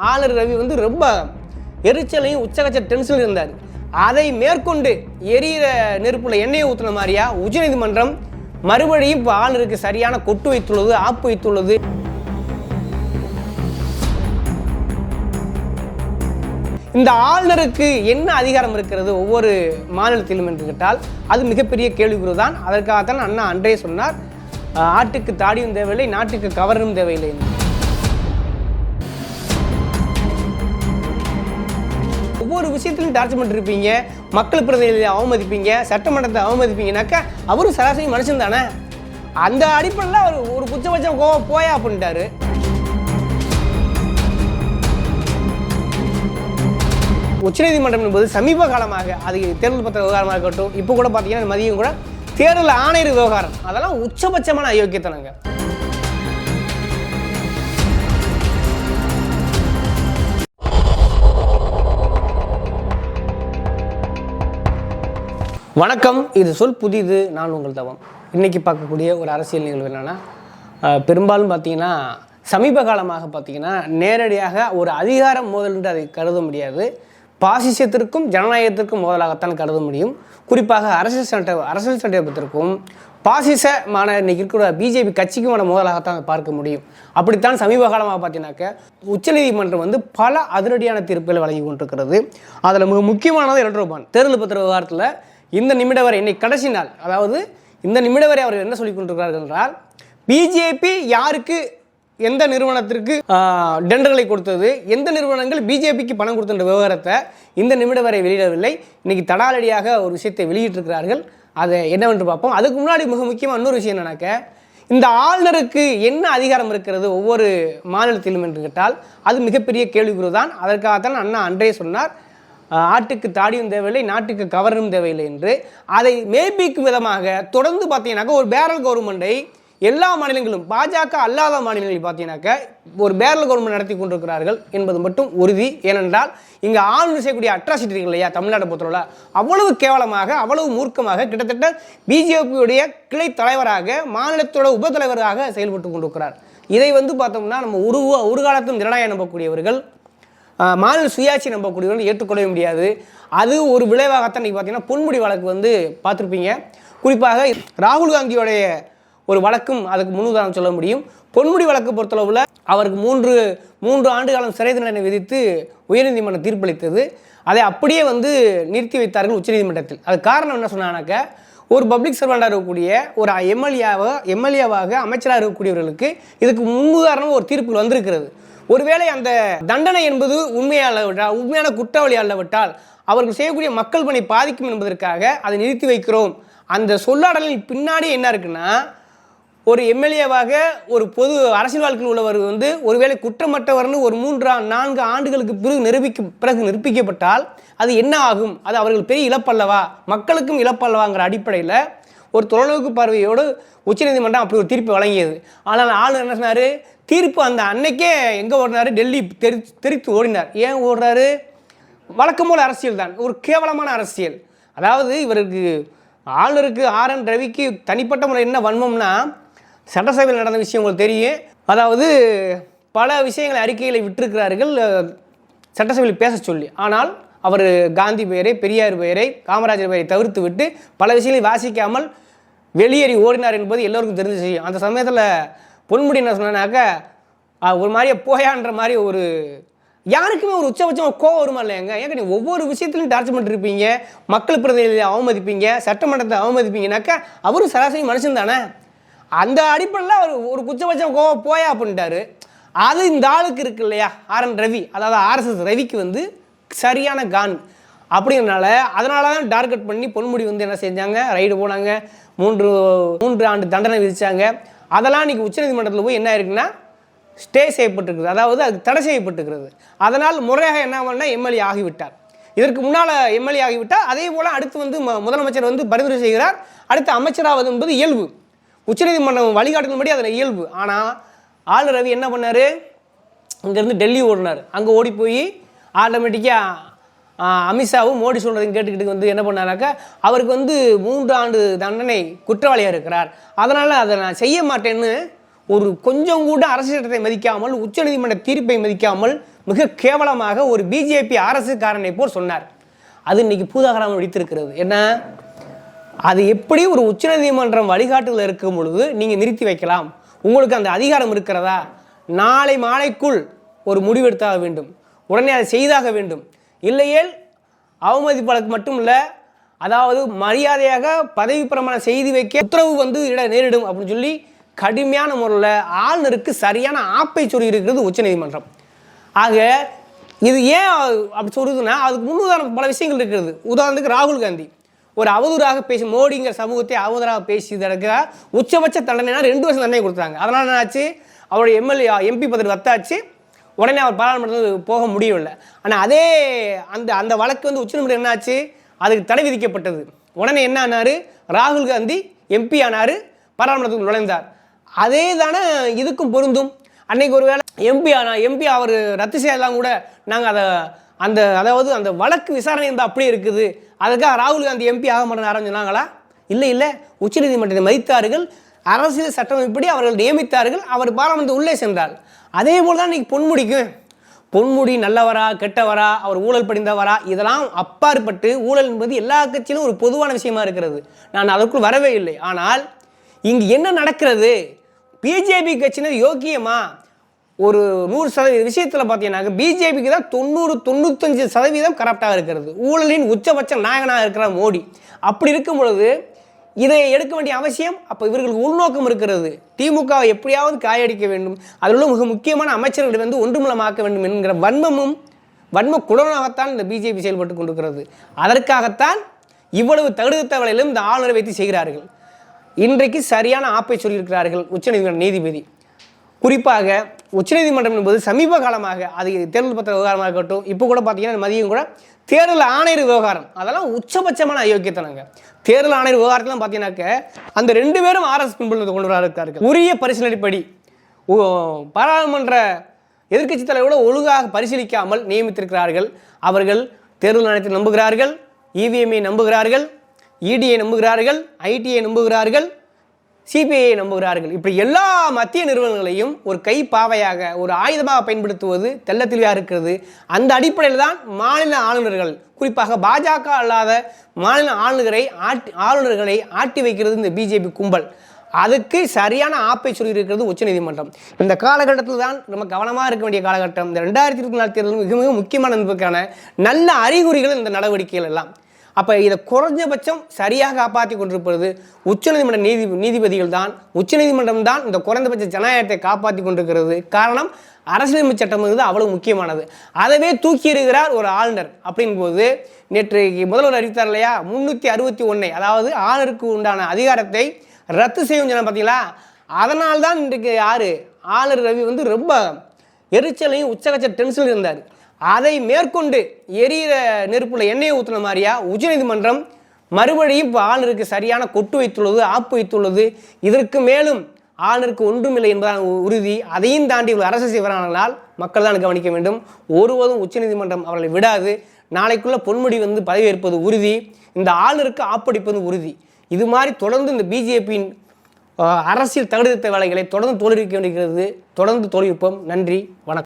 ஆளுநர் ரவி வந்து ரொம்ப எரிச்சலையும் உச்சகச்ச டென்ஷனில் இருந்தார். அதை மேற்கொண்டு எரியிற நெருப்புல எண்ணெயை ஊற்றுன மாதிரியா உச்சநீதிமன்றம் மறுபடியும் இப்போ ஆளுநருக்கு சரியான கொட்டு வைத்துள்ளது, ஆப்பு வைத்துள்ளது. இந்த ஆளுநருக்கு என்ன அதிகாரம் இருக்கிறது ஒவ்வொரு மாநிலத்திலும் என்று கேட்டால் அது மிகப்பெரிய கேள்விக்குறி தான். அதற்காகத்தான் அண்ணா அன்றே சொன்னார், ஆட்டுக்கு தாடியும் தேவையில்லை, நாட்டுக்கு கவர்னும் தேவையில்லை. ஒவ்வொரு விஷயத்திலும் டார்ச்சர் பண்ணிருப்பீங்க, மக்கள் பிரதிநிதிகளை அவமதிப்பீங்க, சட்டமன்றத்தை அவமதிப்பீங்கனாக்கா அவரும் சராசரி மனுஷன் தானே. அந்த அடிப்படையில் அவர் ஒரு குச்சபட்சம் போயா அப்படின்ட்டாரு. உச்சநீதிமன்றம் என்பது சமீப காலமாக அது தேர்தல் பத்திர விவகாரமாக இருக்கட்டும், இப்போ கூட பார்த்தீங்கன்னா மதியம் கூட தேர்தல் ஆணையர் விவகாரம், அதெல்லாம் உச்சபட்சமான அயோக்கியத்தனங்க. வணக்கம், இது சொல் புதிது, நான் உங்கள் தவம். இன்றைக்கி பார்க்கக்கூடிய ஒரு அரசியல் நிகழ்வு என்னென்னா, பெரும்பாலும் பார்த்திங்கன்னா சமீப காலமாக பார்த்திங்கன்னா நேரடியாக ஒரு அதிகார மோதல் என்று அதை கருத முடியாது. பாசிசத்திற்கும் ஜனநாயகத்திற்கும் மோதலாகத்தான் கருத முடியும். குறிப்பாக அரசியல் சட்டத்திற்கும் பாசிசமான இன்றைக்கி இருக்கிற பிஜேபி கட்சிக்குமான மோதலாகத்தான் பார்க்க முடியும். அப்படித்தான் சமீப காலமாக பார்த்தீங்கன்னாக்க உச்சநீதிமன்றம் வந்து பல அதிரடியான தீர்ப்புகளை வழங்கி கொண்டிருக்கிறது. அதில் மிக முக்கியமானது எலக்ட்ரோபான் தேர்தல் பத்திர விவகாரத்தில் இந்த நிமிடம் வரை, இன்னைக்கு கடைசி நாள், அதாவது இந்த நிமிடம் வரை அவர் என்ன சொல்லிக் கொண்டிருக்கிறார்கள் என்றால், பிஜேபி யாருக்கு எந்த நிறுவனத்திற்கு டெண்டர்களை கொடுத்தது, எந்த நிறுவனங்கள் பிஜேபிக்கு பணம் கொடுத்த விவகாரத்தை இந்த நிமிடம் வரை வெளியிடவில்லை. இன்னைக்கு தடாலடியாக ஒரு விஷயத்தை வெளியிட்டிருக்கிறார்கள். அதை என்னவென்று பார்ப்போம். அதுக்கு முன்னாடி மிக முக்கியமாக இன்னொரு விஷயம் என்னன்னாக்க, இந்த ஆளுநருக்கு என்ன அதிகாரம் இருக்கிறது ஒவ்வொரு மாநிலத்திலும் என்று கேட்டால் அது மிகப்பெரிய கேள்விக்குறி தான். அதற்காகத்தான் அண்ணா அன்றே சொன்னார், ஆட்டுக்கு தாடியும் தேவையில்லை, நாட்டுக்கு கவர்னும் தேவையில்லை என்று. அதை மெய்ப்பிக்கும் விதமாக தொடர்ந்து பார்த்தீங்கன்னாக்கா ஒரு பேரல் கவர்மெண்ட்டை எல்லா மாநிலங்களும், பாஜக அல்லாத மாநிலங்களில் பார்த்தீங்கன்னாக்க ஒரு பேரல் கவர்மெண்ட் நடத்தி கொண்டிருக்கிறார்கள் என்பது மட்டும் உறுதி. ஏனென்றால் இங்கே ஆளுநர் செய்யக்கூடிய அட்ராசிட்டி இல்லையா, தமிழ்நாட்டை பொறுத்தவரை அவ்வளவு கேவலமாக, அவ்வளவு மூர்க்கமாக, கிட்டத்தட்ட பிஜேபியுடைய கிளை தலைவராக, மாநிலத்தோட உபத்தலைவராக செயல்பட்டு கொண்டிருக்கிறார். இதை வந்து பார்த்தோம்னா நம்ம ஒரு காலத்தும் ஜனநாயகம் நம்பக்கூடியவர்கள், மாநில சுயாட்சி நம்பக்கூடியவர்கள் ஏற்றுக்கொள்ளவே முடியாது. அது ஒரு விளைவாகத்தான் இன்றைக்கி பார்த்தீங்கன்னா பொன்முடி வழக்கு வந்து பார்த்துருப்பீங்க. குறிப்பாக ராகுல் காந்தியோடைய ஒரு வழக்கும் அதுக்கு முன்னுதாரணம் சொல்ல முடியும். பொன்முடி வழக்கு பொறுத்தளவில் அவருக்கு மூன்று ஆண்டு காலம் சிறை தண்டனை விதித்து உயர்நீதிமன்றம் தீர்ப்பளித்தது. அதை அப்படியே வந்து நிறுத்தி வைத்தார்கள் உச்சநீதிமன்றத்தில். அது காரணம் என்ன சொன்னாக்க, ஒரு பப்ளிக் சர்வெண்டாக இருக்கக்கூடிய ஒரு எம்எல்ஏவாக அமைச்சராக இருக்கக்கூடியவர்களுக்கு இதுக்கு முன்னுதாரணம் ஒரு தீர்ப்பு வந்திருக்கிறது. ஒருவேளை அந்த தண்டனை என்பது உண்மையான குற்றவாளி அல்லவிட்டால் அவர்கள் செய்யக்கூடிய மக்கள் பணி பாதிக்கும் என்பதற்காக அதை நிறுத்தி வைக்கிறோம். அந்த சொல்லாடலின் பின்னாடி என்ன இருக்குன்னா, ஒரு எம்எல்ஏவாக ஒரு பொது அரசியல் வாழ்க்கையில் உள்ளவர் வந்து ஒருவேளை குற்றமற்றவர்னு ஒரு 3-4 ஆண்டுகளுக்கு பிறகு நிரூபிக்கப்பட்டால் அது என்ன ஆகும், அது அவர்கள் பெரிய இழப்பல்லவா, மக்களுக்கும் இழப்பல்லவாங்கிற அடிப்படையில் ஒரு தொலைநோக்கு பார்வையோடு உச்சநீதிமன்றம் அப்படி ஒரு தீர்ப்பு வழங்கியது. ஆனால் ஆளுநர் என்ன சொன்னார், தீர்ப்பு அந்த அன்னைக்கே எங்கே ஓடினார், டெல்லி தெரித்து ஓடினார். ஏன் ஓடுறாரு? வழக்கம் போல் அரசியல் தான், ஒரு கேவலமான அரசியல். அதாவது இவருக்கு ஆளுநருக்கு RN ரவிக்கு தனிப்பட்ட முறை என்ன வன்மம்னா, சட்டசபையில் நடந்த விஷயம் உங்களுக்கு தெரியும். அதாவது பல விஷயங்களை அறிக்கைகளை விட்டிருக்கிறார்கள் சட்டசபையில் பேச சொல்லி. ஆனால் அவர் காந்தி பெயரை, பெரியார் பெயரை, காமராஜர் பெயரை தவிர்த்து விட்டு பல விஷயங்களை வாசிக்காமல் வெளியேறி ஓடினார் என்பது எல்லோருக்கும் தெரிஞ்ச செய்யும். அந்த சமயத்தில் பொன்முடி என்ன சொன்னாக்க, ஒரு மாதிரியே போயான்ற மாதிரி ஒரு யாருக்குமே ஒரு உச்சபட்சமாக கோவம் வருமா இல்லையாங்க? ஏங்க நீங்கள் ஒவ்வொரு விஷயத்துலையும் டார்ச்சர் பண்ணிருப்பீங்க, மக்கள் பிரதிநிதிகளை அவமதிப்பீங்க, சட்டமன்றத்தை அவமதிப்பீங்கனாக்கா அவரும் சராசரி மனுஷன் தானே. அந்த அடிப்படையில் அவர் ஒரு குச்சபட்சம் போயா அப்படின்ட்டாரு. அது இந்த ஆளுக்கு இருக்கு இல்லையா, RN ரவி, அதாவது RSS ரவிக்கு வந்து சரியான கான். அப்படிங்கிறனால அதனால தான் டார்கெட் பண்ணி பொன்முடி வந்து என்ன செஞ்சாங்க, ரைடு போனாங்க, 3 ஆண்டு தண்டனை விதித்தாங்க. அதெல்லாம் இன்றைக்கி உச்சநீதிமன்றத்தில் போய் என்ன இருக்குன்னா ஸ்டே செய்யப்பட்டிருக்கிறது, அதாவது அது தடை செய்யப்பட்டிருக்கிறது. அதனால் முறையாக என்ன பண்ணால் எம்எல்ஏ ஆகிவிட்டார். இதற்கு முன்னால் எம்எல்ஏ ஆகிவிட்டார். அதே போல் அடுத்து வந்து முதலமைச்சர் வந்து பரிந்துரை செய்கிறார். அடுத்து அமைச்சராவது என்பது இயல்பு, உச்சநீதிமன்றம் வழிகாட்டும்படி அதில் இயல்பு. ஆனால் ஆளுநர் ரவி என்ன பண்ணார், இங்கேருந்து டெல்லி ஓடினார். அங்கே ஓடி போய் ஆட்டோமேட்டிக்காக அமித்ஷாவும் மோடி சொல்கிறதையும் கேட்டுக்கிட்டு வந்து என்ன பண்ணாராக்கா, அவருக்கு வந்து 3 ஆண்டு தண்டனை குற்றவாளியாக இருக்கிறார், அதனால் அதை நான் செய்ய மாட்டேன்னு ஒரு கொஞ்சம் கூட அரசியல் சட்டத்தை மதிக்காமல், உச்சநீதிமன்ற தீர்ப்பை மதிக்காமல் மிக கேவலமாக ஒரு பிஜேபி அரசுக்காரனை போல் சொன்னார். அது இன்னைக்கு பூதாகராமல் வெடித்திருக்கிறது. என்ன, அது எப்படி ஒரு உச்சநீதிமன்றம் வழிகாட்டுதல் இருக்கும் பொழுது நீங்கள் நிறுத்தி வைக்கலாம், உங்களுக்கு அந்த அதிகாரம் இருக்கிறதா? நாளை மாலைக்குள் ஒரு முடிவெடுத்தாக வேண்டும், உடனே அதை செய்தாக வேண்டும். இல்லையேல் அவமதிப்பாளருக்கு மட்டும் இல்லை, அதாவது மரியாதையாக பதவி பிரமாணம் செய்து வைக்க உத்தரவு நேரிடும் அப்படின்னு சொல்லி கடுமையான முறையில் ஆளுநருக்கு சரியான ஆப்பை சொல்லி இருக்கிறது உச்சநீதிமன்றம். ஆக இது ஏன் அப்படி சொல்லுதுன்னா, அதுக்கு முன்னுதாரணம் பல விஷயங்கள் இருக்கிறது. உதாரணத்துக்கு ராகுல் காந்தி ஒரு அவதூறாக பேசி மோடிங்கிற சமூகத்தை அவதூறாக பேசியதற்கு உச்சபட்ச தண்டனை 2 வருஷம் தண்டனை கொடுத்தாங்க. அதனால் என்ன ஆச்சு, அவருடைய எம்பி பதவி ரத்தாச்சு. உடனே அவர் பாராளுமன்றத்தில் போக முடியவில்லை. ஆனால் அதே அந்த வழக்கு உச்சநீதிமன்றம் என்ன ஆச்சு, அதுக்கு தடை விதிக்கப்பட்டது. உடனே என்ன ஆனார், ராகுல் காந்தி எம்பி ஆனார், பாராளுமன்றத்துக்கு நுழைந்தார். அதே தானே இதுக்கும் பொருந்தும். அன்னைக்கு ஒரு வேளை எம்பி அவர் ரத்து செய்யலாம் கூட நாங்கள் அதாவது அந்த வழக்கு விசாரணை இருந்தால் அப்படியே இருக்குது, அதுக்காக ராகுல் காந்தி எம்பி ஆக மாட்டேன்னு சொன்னாங்களா? இல்லை, உச்சநீதிமன்றத்தை மதித்தார்கள், அரசியல் சட்டமைப்படி அவர்கள் நியமித்தார்கள், அவர் பாராளுமன்றத்தில் உள்ளே சென்றார். அதே போல் தான் இன்னைக்கு பொன்முடி நல்லவரா கெட்டவரா, அவர் ஊழல் படிந்தவரா, இதெல்லாம் அப்பாற்பட்டு ஊழல் என்பது எல்லா கட்சியிலும் ஒரு பொதுவான விஷயமா இருக்கிறது. நான் அதற்குள் வரவே இல்லை. ஆனால் இங்கு என்ன நடக்கிறது, பிஜேபி கட்சியினர் யோக்கியமா? ஒரு 100% விஷயத்தில் பார்த்தீங்கன்னா பிஜேபிக்கு தான் 90-95% கரெக்டாக இருக்கிறது. ஊழலின் உச்சபட்ச நாயகனாக இருக்கிற மோடி. அப்படி இருக்கும் பொழுது இதை எடுக்க வேண்டிய அவசியம் அப்போ இவர்களுக்கு உள்நோக்கம் இருக்கிறது. திமுகவை எப்படியாவது காயடிக்க வேண்டும், அதில் மிக முக்கியமான அமைச்சர்களை ஒன்றுமில்லமாக்க வேண்டும் என்கிற வன்ம குடனாகத்தான் இந்த பிஜேபி செயல்பட்டு கொண்டிருக்கிறது. அதற்காகத்தான் இவ்வளவு தகுதித்தவளையிலும் இந்த ஆளுநரை வைத்து செய்கிறார்கள். இன்றைக்கு சரியான ஆப்பை சொல்லியிருக்கிறார்கள் உச்சநீதிமன்ற நீதிபதி. குறிப்பாக உச்சநீதிமன்றம் என்பது சமீப காலமாக, அது தேர்தல் பத்திர விவகாரமாக இருக்கட்டும், இப்போ கூட பார்த்தீங்கன்னா மதியம் கூட தேர்தல் ஆணையர் விவகாரம், அதெல்லாம் உச்சபட்சமான அயோக்கியத்தனங்க. தேர்தல் ஆணையர் விவகாரத்திலாம் பார்த்தீங்கன்னாக்க அந்த 2 பேரும் RS பின்புலத்தை கொண்டு வர இருக்கார்கள். உரிய பரிசீலனைப்படி பாராளுமன்ற எதிர்க்கட்சி தலைவரோட ஒழுங்காக பரிசீலிக்காமல் நியமித்திருக்கிறார்கள். அவர்கள் தேர்தல் ஆணையத்தை நம்புகிறார்கள், EVM-ஐ நம்புகிறார்கள், ED-யை நம்புகிறார்கள், IT-யை நம்புகிறார்கள், CBI-யை நம்புகிறார்கள். இப்படி எல்லா மத்திய நிறுவனங்களையும் ஒரு கைப்பாவையாக ஒரு ஆயுதமாக பயன்படுத்துவது தெள்ள தெளிவாக இருக்கிறது. அந்த அடிப்படையில் தான் மாநில ஆளுநர்கள், குறிப்பாக பாஜக அல்லாத மாநில ஆளுநர்களை ஆட்டி வைக்கிறது இந்த பிஜேபி கும்பல். அதுக்கு சரியான ஆப்பை சொல்லியிருக்கிறது உச்சநீதிமன்றம். இந்த காலகட்டத்தில் தான் நம்ம கவனமாக இருக்க வேண்டிய காலகட்டம். இந்த 2024 தேர்தல் மிக மிக முக்கியமான என்பதற்கான நல்ல அறிகுறிகள் இந்த நடவடிக்கைகள் எல்லாம். அப்போ இதை குறைஞ்சபட்சம் சரியாக காப்பாற்றி கொண்டிருப்பது உச்சநீதிமன்ற நீதிபதிகள் தான். உச்சநீதிமன்றம் தான் இந்த குறைந்தபட்ச ஜனநாயகத்தை காப்பாற்றி கொண்டிருக்கிறது. காரணம், அரசியலமைப்பு சட்டம் அவ்வளவு முக்கியமானது. அதவே தூக்கி எறிகிறார் ஒரு ஆளுநர். அப்படின்போது நேற்றைக்கு முதல்வர் அறிவித்தார் இல்லையா, 361, அதாவது ஆளுநருக்கு உண்டான அதிகாரத்தை ரத்து செய்யும் சொன்ன பார்த்தீங்களா. அதனால்தான் இன்றைக்கு ஆளுநர் ரவி ரொம்ப எரிச்சலையும் உச்சகச்ச டென்ஷனில் இருந்தார். அதை மேற்கொண்டு எரியிற நெருப்புல எண்ணெயை ஊற்றின மாதிரியா உச்சநீதிமன்றம் மறுபடியும் இப்போ ஆளுநருக்கு சரியான கொட்டு வைத்துள்ளது, ஆப்பு வைத்துள்ளது. இதற்கு மேலும் ஆளுநருக்கு ஒன்றுமில்லை என்பதான உறுதி. அதையும் தாண்டி அரசு செய்வரானால் மக்கள் தான் கவனிக்க வேண்டும். ஒருவதும் உச்சநீதிமன்றம் அவர்களை விடாது. நாளைக்குள்ள பொன்முடி பதவியேற்பது உறுதி, இந்த ஆளுநருக்கு ஆப்படிப்பது உறுதி. இது மாதிரி தொடர்ந்து இந்த பிஜேபியின் அரசியல் தகுதித்த வேலைகளை தொடர்ந்து தோல்விக்க வேண்டியிருக்கிறது. தொடர்ந்து தோல்விப்போம். நன்றி, வணக்கம்.